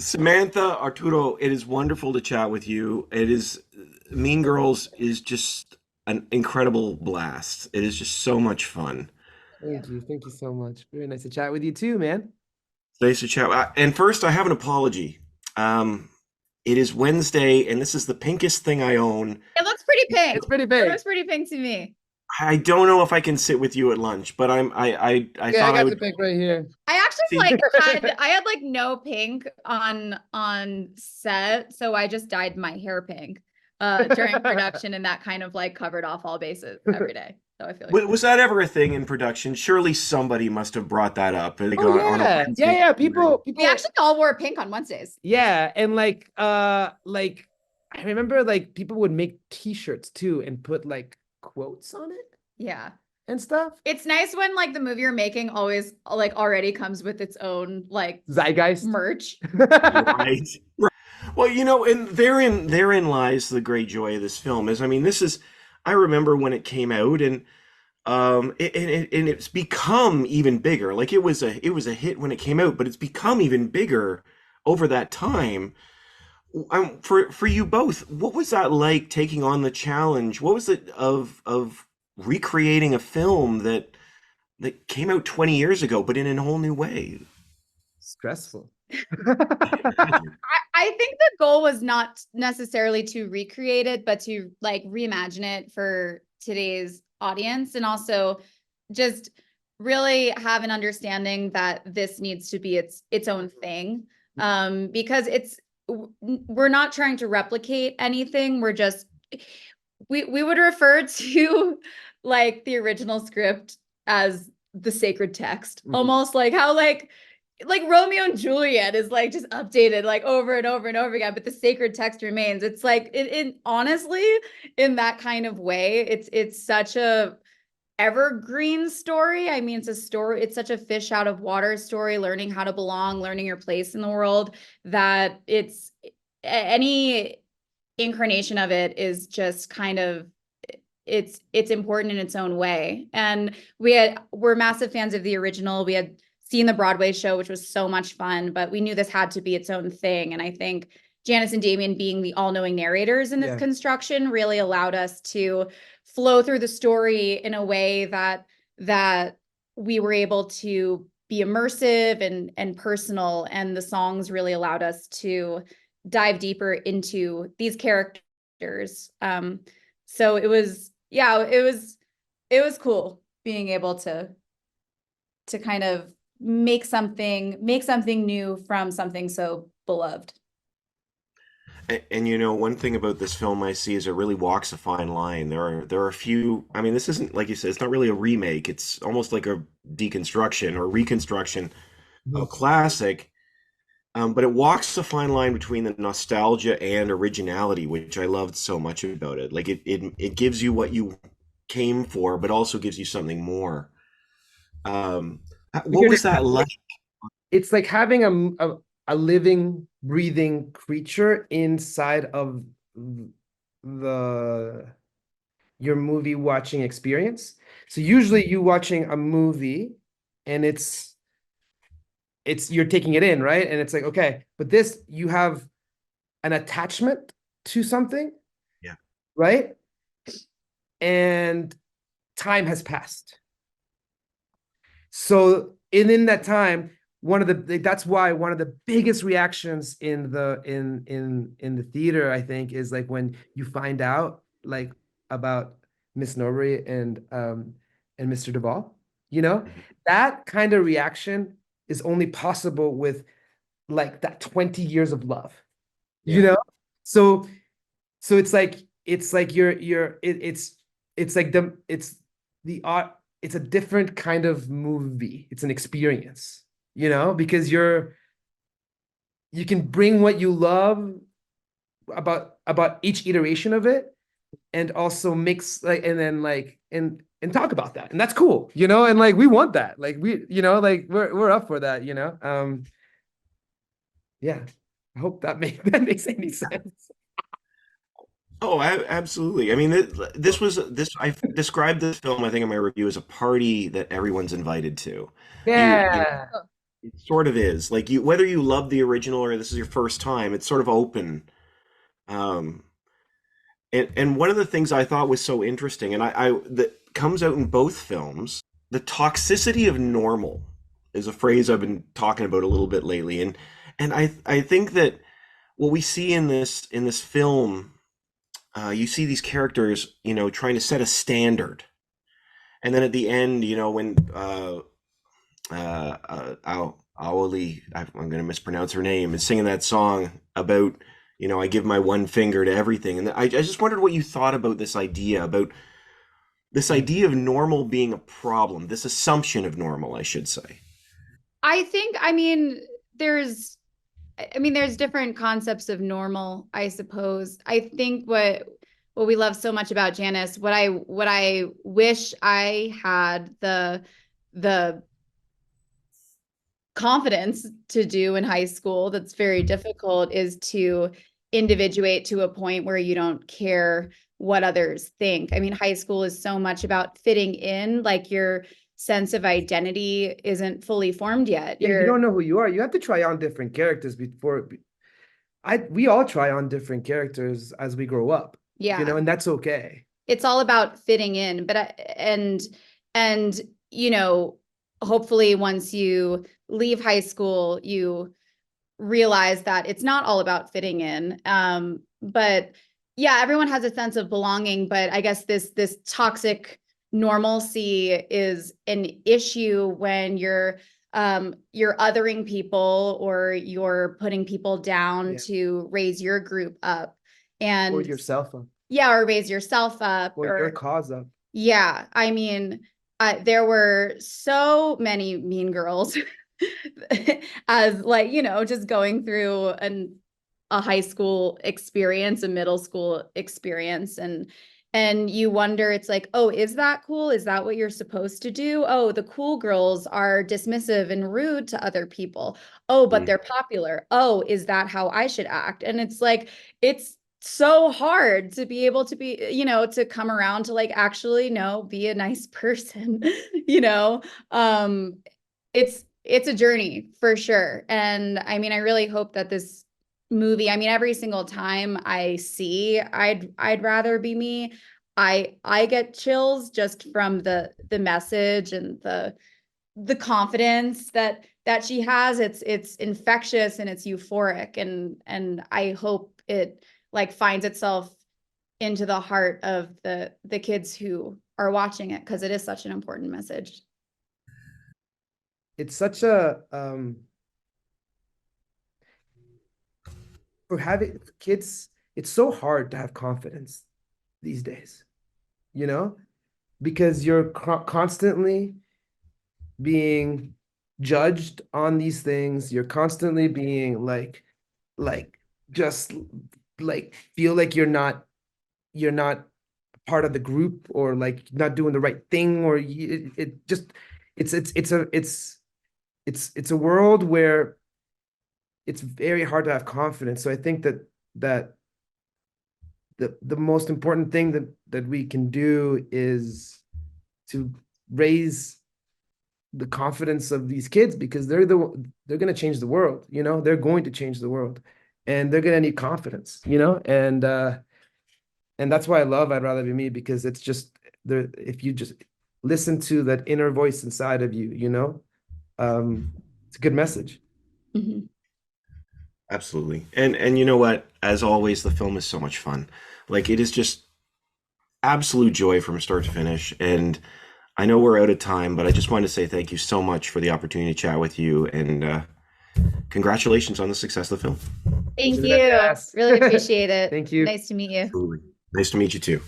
Samantha, Arturo, it is wonderful to chat with you. It is Mean Girls is just an incredible blast. It is just so much fun. Thank you. Thank you so much. Very nice to chat with you too, man. Nice to chat. And first, I have an apology. Um, it is Wednesday, and this is the pinkest thing I own. It looks pretty pink. It's pretty It big. looks pretty pink to me. I don't know if I can sit with you at lunch, but I Yeah, I thought I got the would pick right here. I actually see. like I had like no pink on set, so I just dyed my hair pink during production, and that kind of like covered off all bases every day. So I feel like Was that ever a thing in production? Surely somebody must have brought that up, like Oh on a yeah. Yeah, Wednesday. yeah. People we actually all wore pink on Wednesdays. yeah, and like I remember like people would make t-shirts too and put like quotes on it Yeah. and stuff. It's nice when like the movie you're making always like already comes with its own like Zeitgeist. merch. Right. Right. Well, and therein lies the great joy of this film is, I mean, I remember when it came out, and and it's become even bigger. Like it was a hit when it came out, but it's become even bigger over that time. For you both, what was that like taking on the challenge? What was it of recreating a film that came out 20 years ago, but in a whole new way? Stressful. I think the goal was not necessarily to recreate it, but to like reimagine it for today's audience, and also just really have an understanding that this needs to be its own thing. Because we're not trying to replicate anything. We're just we would refer to like the original script as the sacred text, almost like how like Romeo and Juliet is like just updated like over and over and over again, but the sacred text remains. It's like it honestly, in that kind of way, it's such a evergreen story. I mean, it's such a fish out of water story, learning how to belong, learning your place in the world, that it's any incarnation of it is just kind of it's important in its own way. And we're massive fans of the original. We had seen the Broadway show, which was so much fun, but we knew this had to be its own thing. And I think Janis and Damian being the all-knowing narrators in this construction really allowed us to flow through the story in a way that we were able to be immersive and personal. And the songs really allowed us to dive deeper into these characters. So it was cool being able to kind of make something new from something so beloved. And one thing about this film I see is it really walks a fine line. There are a few. I mean, this isn't, like you said, it's not really a remake. It's almost like a deconstruction or reconstruction of a classic. But it walks a fine line between the nostalgia and originality, which I loved so much about it. Like it gives you what you came for, but also gives you something more. What was that like? It's like having a living, breathing creature inside of the your movie watching experience. So usually you watching a movie and it's you're taking it in, right? And it's like, okay, but this you have an attachment to something, Yeah. right? And time has passed. So in that time, that's why one of the biggest reactions in the theater, I think, is like when you find out like about Miss Norbury and Mr. Duvall, Mhm. that kind of reaction is only possible with like that 20 years of love, Yeah. So it's like it's like the art. It's a different kind of movie. It's an experience, because you can bring what you love about each iteration of it, and also mix and then and talk about that, and that's cool, and like we want that, like like we're up for that, yeah. I hope that makes any sense. Oh, absolutely. I mean, this. I described this film, I think, in my review as a party that everyone's invited to. You Yeah. It sort of is. Like you, whether you love the original or this is your first time, it's sort of open. Um, and one of the things I thought was so interesting, and I that comes out in both films, the toxicity of normal is a phrase I've been talking about a little bit lately, and I think that what we see in this film, you see these characters, you know, trying to set a standard, and then at the end, you know, when Auli'I, I'm going to mispronounce her name, is singing that song about, you know, I give my one finger to everything. And I just wondered what you thought about this idea of normal being a problem, this assumption of normal, I should say. I think, there's there's different concepts of normal, I suppose. I think what we love so much about Janis, what I wish I had the confidence to do in high school that's very difficult is to individuate to a point where you don't care what others think. I mean, high school is so much about fitting in, like your sense of identity isn't fully formed yet. Yeah, you You're don't know who you are. You have to try on different characters before. We all try on different characters as we grow up, Yeah, and that's okay. it's all about fitting in, but and you know, hopefully once you leave high school, you realize that it's not all about fitting in. But yeah, everyone has a sense of belonging, but I guess this toxic normalcy is an issue when you're othering people or you're putting people down Yeah, to raise your group up. or And yourself up, yeah, or raise yourself up, or your or cause up. yeah, there were so many mean girls as like, just going through a high school experience, a middle school experience, and you wonder, it's like, oh, is that cool? Is that what you're supposed to do? Oh, the cool girls are dismissive and rude to other people. Oh, but Mm. they're popular. Oh, is that how I should act? And it's like, it's so hard to be able to be, to come around to like actually no, be a nice person, you know. Um, it's a journey for sure. And I really hope that this movie, every single time I see I'd rather be me, I get chills just from the message and the confidence that she has. It's infectious and it's euphoric, and I hope it like finds itself into the heart of the kids who are watching it, because it is such an important message. It's such a for having kids. It's so hard to have confidence these days, you know, because you're constantly being judged on these things. You're constantly being like just like feel like you're not part of the group, or like not doing the right thing, or it just it's a world where it's very hard to have confidence. So I think that the most important thing that we can do is to raise the confidence of these kids, because they're going to change the world. They're going to change the world, and they're going to need confidence. And that's why I love I'd Rather Be Me, because it's just there. If you just listen to that inner voice inside of you, it's a good message. Mhm. Absolutely. And you know what? As always, the film is so much fun. Like it is just absolute joy from start to finish. And I know we're out of time, but I just wanted to say thank you so much for the opportunity to chat with you, and congratulations on the success of the film. Thank you. Yes. Really appreciate it. Thank you. Nice to meet you. Absolutely. Nice to meet you too.